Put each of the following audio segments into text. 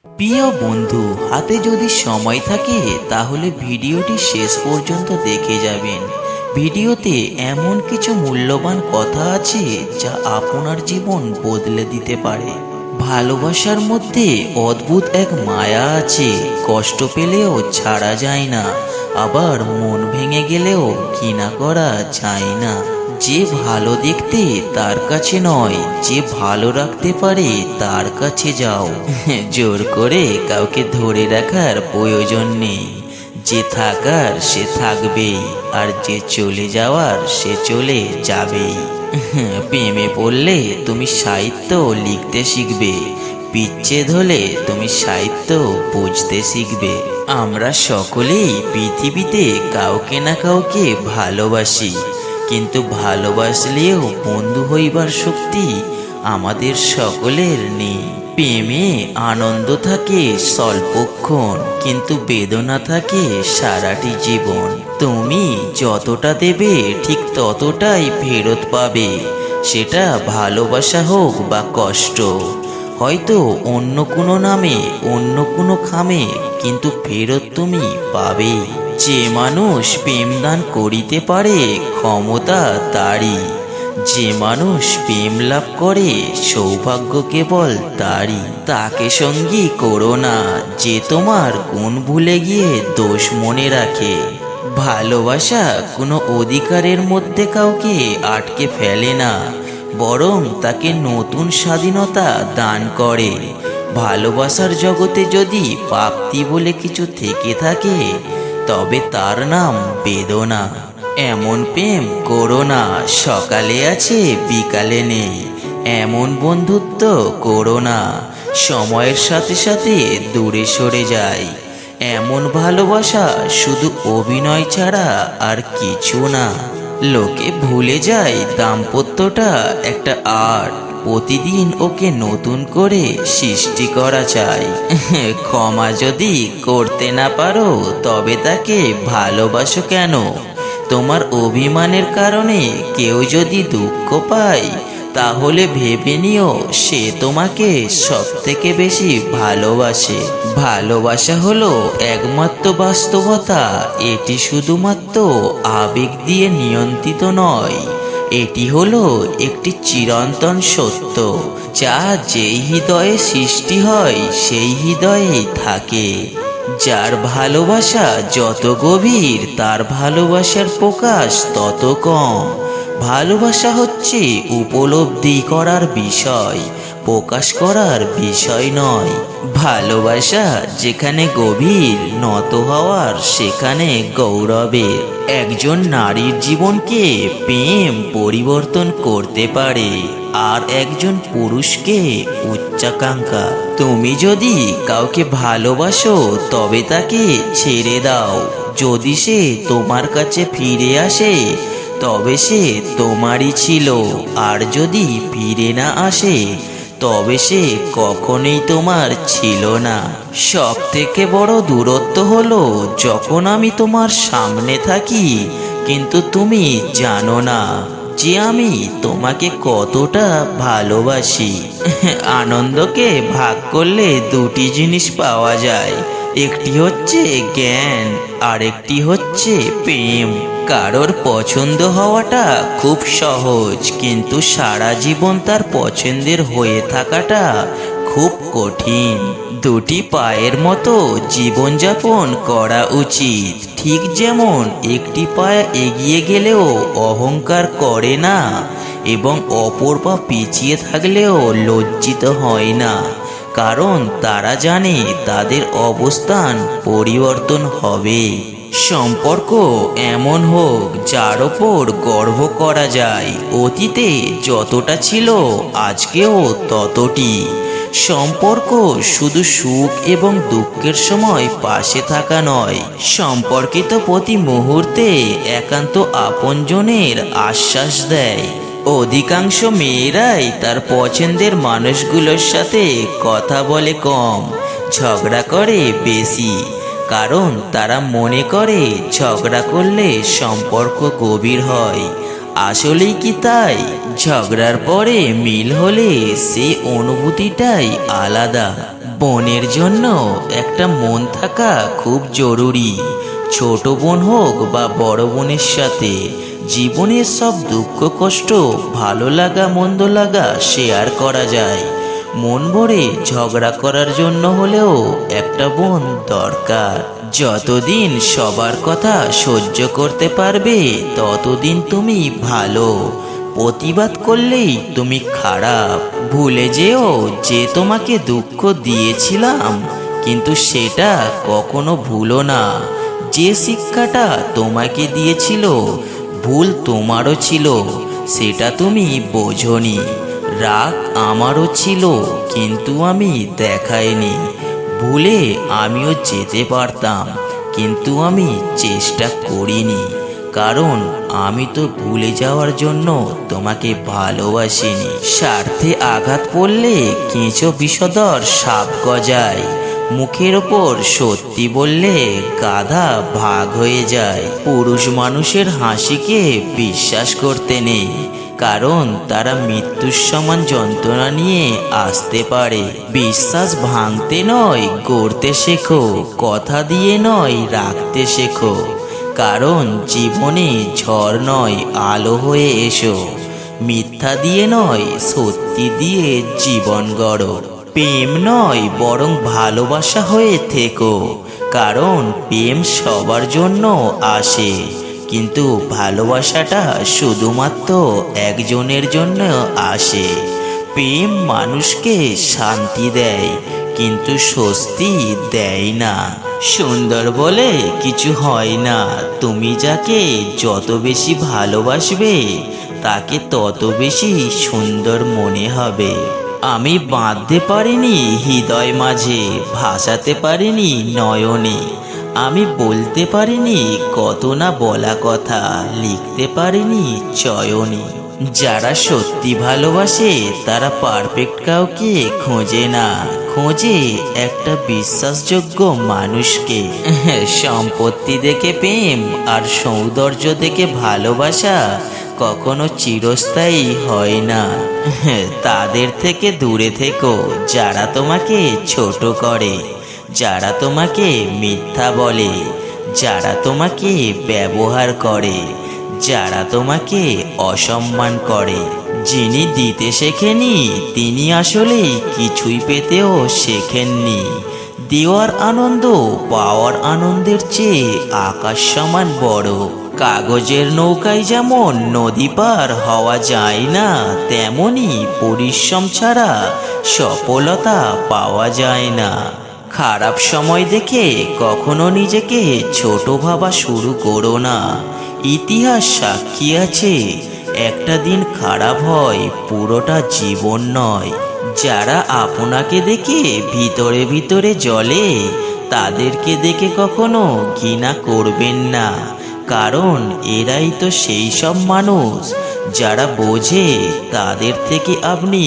প্রিয় বন্ধু, হাতে যদি সময় থাকে তাহলে ভিডিওটি শেষ পর্যন্ত দেখে যাবেন। ভিডিওতে এমন কিছু মূল্যবান কথা আছে যা আপনার জীবন বদলে দিতে পারে। ভালোবাসার মধ্যে অদ্ভুত এক মায়া আছে, কষ্ট পেলেও ছাড়া যায় না, আবার মন ভেঙে গেলেও ঘৃণা করা যায় না। যে ভালো দেখতে তার কাছে নয়, যে ভালো রাখতে পারে তার কাছে যাও। জোর করে কাউকে ধরে রাখার প্রয়োজন নেই। যে থাকার সে থাকবেই, আর যে চলে যাওয়ার সে চলে যাবেই। প্রেমে পড়লে তুমি সাহিত্য লিখতে শিখবে, বিচ্ছেদ হলে তুমি সাহিত্য বুঝতে শিখবে। আমরা সকলেই পৃথিবীতে কাউকে না কাউকে ভালোবাসি, কিন্তু ভালোবাসলেও বন্ধু হইবার শক্তি আমাদের সকলের নেই। প্রেমে আনন্দ থাকে স্বল্পক্ষণ, কিন্তু বেদনা থাকে সারাটি জীবন। তুমি যতটা দেবে ঠিক ততটাই ফেরত পাবে, সেটা ভালোবাসা হোক বা কষ্ট। হয়তো অন্য কোনো নামে, অন্য কোনো খামে, কিন্তু ফেরত তুমি পাবে। যে মানুষ প্রেম দান করিতে পারে ক্ষমতা তারই, যে মানুষ প্রেম লাভ করে সৌভাগ্য কেবল তারই। তাকে সঙ্গী করো না যে তোমার গুণ ভুলে গিয়ে দোষ মনে রাখে। ভালোবাসা কোনো অধিকারের মধ্যে কাউকে আটকে ফেলে না, বরং তাকে নতুন স্বাধীনতা দান করে। ভালোবাসার জগতে যদি প্রাপ্তি বলে কিছু থেকে থাকে, তবে তার নাম বেদনা। এমন প্রেম করো না সকালে আছে বিকালে নেই, এমন বন্ধুত্ব করো না সময়ের সাথে সাথে দূরে সরে যায়। এমন ভালোবাসা শুধু অভিনয় ছাড়া আর কিছু না। লোকে ভুলে যায় দাম্পত্যটা একটা আর্ট, প্রতিদিন ওকে নতুন করে সৃষ্টি করা চাই। ক্ষমা যদি করতে না পারো তবে তাকে ভালোবাসো কেন? তোমার অভিমানের কারণে কেউ যদি দুঃখ পায়, তাহলে ভেবে নিও সে তোমাকে সব থেকে বেশি ভালোবাসে। ভালোবাসা হলো একমাত্র বাস্তবতা, এটি শুধুমাত্র আবেগ দিয়ে নিয়ন্ত্রিত নয়, এটি হলো একটি চিরন্তন সত্য, যা যেই হৃদয়ে সৃষ্টি হয় সেই হৃদয়েই থাকে। যার ভালোবাসা যত গভীর তার ভালোবাসার প্রকাশ তত কম। ভালোবাসা হচ্ছে উপলব্ধি করার বিষয়, প্রকাশ করার বিষয় নয়। ভালোবাসা যেখানে গভীর, নত হওয়ার সেখানে গৌরবের। একজন নারীর জীবনকে প্রেম পরিবর্তন করতে পারে, আর একজন পুরুষকে উচ্চাকাঙ্ক্ষা। তুমি যদি কাউকে ভালোবাসো তবে তাকে ছেড়ে দাও। যদি সে তোমার কাছে ফিরে আসে তবে সে তোমারই ছিল, আর যদি ফিরে না আসে তবে সে কখনোই তোমার ছিল না। সব থেকে বড় দূরত্ব হলো যখন আমি তোমার সামনে থাকি কিন্তু তুমি জানো না যে আমি তোমাকে কতটা ভালোবাসি। আনন্দকে ভাগ করলে দুটি জিনিস পাওয়া যায়, একটি হচ্ছে জ্ঞান, আর একটি হচ্ছে প্রেম। কারোর পছন্দ হওয়াটা খুব সহজ, কিন্তু সারা জীবন তার পছন্দের হয়ে থাকাটা খুব কঠিন। দুটি পায়ের মতো জীবনযাপন করা উচিত, ঠিক যেমন একটি পায়ে এগিয়ে গেলেও অহংকার করে না, এবং অপর পা পিছিয়ে থাকলেও লজ্জিত হয় না, কারণ তারা জানে তাদের অবস্থান পরিবর্তন হবে। সম্পর্ক এমন হোক যার ওপর গর্ব করা যায়, অতীতে যতটা ছিল আজকেও ততটি। সম্পর্ক শুধু সুখ এবং দুঃখের সময় পাশে থাকা নয়, সম্পর্কিত প্রতি মুহূর্তে একান্ত আপনজনের আশ্বাস দেয়। অধিকাংশ মেয়েরাই তার পছন্দের মানুষগুলোর সাথে কথা বলে কম, ঝগড়া করে বেশি, কারণ তারা মনে করে ঝগড়া করলে সম্পর্ক গভীর হয়। আসলেই কি তাই? ঝগড়ার পরে মিল হলে সেই অনুভূতিটাই আলাদা। বোনের জন্য একটা মন থাকা খুব জরুরি। ছোট বোন হোক বা বড় বোনের সাথে জীবনের সব দুঃখ কষ্ট, ভালো লাগা মন্দ লাগা শেয়ার করা যায়। মন ভরে ঝগড়া করার জন্য হলেও একটা বোন দরকার। যতদিন সবার কথা সহ্য করতে পারবে ততদিন তুমি ভালো। প্রতিবাদ করলেই তুমি খারাপ। ভুলে যেও যে তোমাকে দুঃখ দিয়েছিলাম, কিন্তু সেটা কখনো ভুলো না। যে শিক্ষাটা তোমাকে দিয়েছিল ভুল তোমারও ছিল, সেটা তুমি বোঝোনি। রাগ আমারও ছিল, কিন্তু আমি দেখাইনি। ভুলে আমিও যেতে পারতাম, কিন্তু আমি চেষ্টা করিনি। কারণ আমি তো ভুলে যাওয়ার জন্য তোমাকে ভালোবাসিনি। স্বার্থে আঘাত পড়লে কেঁচো বিষধর সাপ গজায়। মুখের ওপর সত্যি বললে গাধা ভাগ হয়ে যায়। পুরুষ মানুষের হাসিকে বিশ্বাস করতে নেই, কারণ তারা মৃত্যুর সমান যন্ত্রণা নিয়ে আসতে পারে। বিশ্বাস ভাঙতে নয় গড়তে শেখো, কথা দিয়ে নয় রাখতে শেখো। কারণ জীবনে ঝড় নয় আলো হয়ে এসো। মিথ্যা দিয়ে নয় সত্যি দিয়ে জীবন গড়ো। প্রেম নয় বরং ভালোবাসা হয়ে থেকো। কারণ প্রেম সবার জন্য আসে, কিন্তু ভালোবাসাটা শুধুমাত্র একজনের জন্য আসে। প্রেম মানুষকে শান্তি দেয়, কিন্তু স্বস্তি দেয় না। সুন্দর বলে কিছু হয় না। তুমি যাকে যত বেশি ভালোবাসবে তাকে তত বেশি সুন্দর মনে হবে। আমি বাঁধতে পারিনি হৃদয় মাঝে, ভাসাতে পারিনি নয়নে। আমি বলতে পারিনি কত না বলা কথা, লিখতে পারিনি চয়নে। যারা সত্যি ভালোবাসে তারা পারফেক্ট কাউকে খোঁজে না, খোঁজে একটা বিশ্বাসযোগ্য মানুষকে। সম্পত্তি দেখে প্রেম আর সৌন্দর্য দেখে ভালোবাসা কখনো চিরস্থায়ী হয় না। তাদের থেকে দূরে থেকো যারা তোমাকে ছোট করে, যারা তোমাকে মিথ্যা বলে, যারা তোমাকে ব্যবহার করে, যারা তোমাকে অসম্মান করে। যিনি দিতে শেখেনি তিনি আসলে কিছুই পেতেও শেখেননি। দেওয়ার আনন্দ পাওয়ার আনন্দের চেয়ে আকাশ সমান বড়। কাগজের নৌকায় যেমন নদী পার হওয়া যায় না, তেমনি পরিশ্রম ছাড়া সফলতা পাওয়া যায় না। খারাপ সময় দেখে কখনো নিজেকে ছোট ভাবা শুরু করো না। ইতিহাস সাক্ষী আছে, একটা দিন খারাপ হয় পুরোটা জীবন নয়। যারা আপনাকে দেখে ভিতরে ভিতরে জ্বলে তাদেরকে দেখে কখনো ঘৃণা করবেন না। কারণ এরাই তো সেই সব মানুষ যারা বোঝে তাদের থেকে আপনি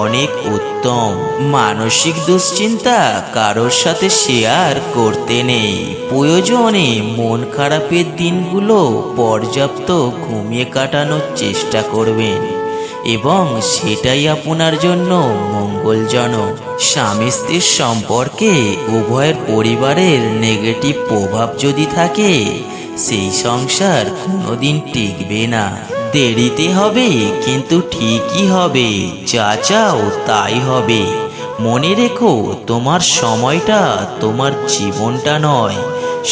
অনেক উত্তম। মানসিক দুশ্চিন্তা কারোর সাথে শেয়ার করতে নেই। প্রয়োজনে মন খারাপের দিনগুলো পর্যাপ্ত ঘুমিয়ে কাটানোর চেষ্টা করবেন, এবং সেটাই আপনার জন্য মঙ্গলজনক। স্বামী স্ত্রীর সম্পর্কে উভয়ের পরিবারের নেগেটিভ প্রভাব যদি থাকে, সেই সংসার কোনোদিন টিকবে না। দেরিতে হবে কিন্তু ঠিকই হবে, যা চাও তাই হবে। মনে রেখো তোমার সময়টা তোমার জীবনটা নয়।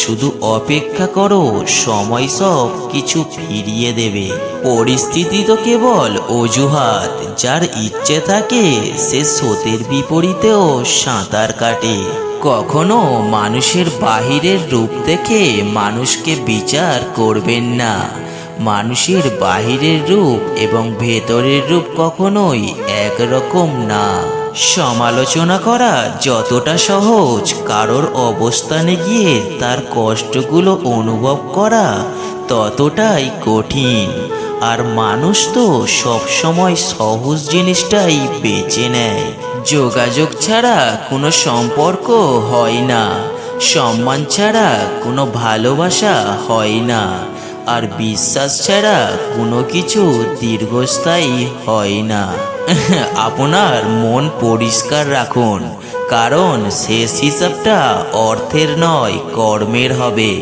শুধু অপেক্ষা করো, সময় সব কিছু ফিরিয়ে দেবে। পরিস্থিতি তো কেবল অজুহাত। যার ইচ্ছে থাকে সে স্রোতের বিপরীতেও সাঁতার কাটে। কখনো মানুষের বাহিরের রূপ দেখে মানুষকে বিচার করবেন না। মানুষের বাহিরের রূপ এবং ভেতরের রূপ কখনোই একরকম না। সমালোচনা করা যতটা সহজ, কারোর অবস্থানে গিয়ে তার কষ্টগুলো অনুভব করা ততটাই কঠিন। আর মানুষ তো সবসময় সহজ জিনিসটাই বেছে নেয়। যোগাযোগ ছাড়া কোনো সম্পর্ক হয় না, সম্মান ছাড়া কোনো ভালোবাসা হয় না, আর বিশ্বাস ছাড়া কোনো কিছু দীর্ঘস্থায়ী হয় না। আপনার মন পরিষ্কার রাখুন, কারণ শেষ হিসাবটা অর্থের নয়, কর্মের হবে।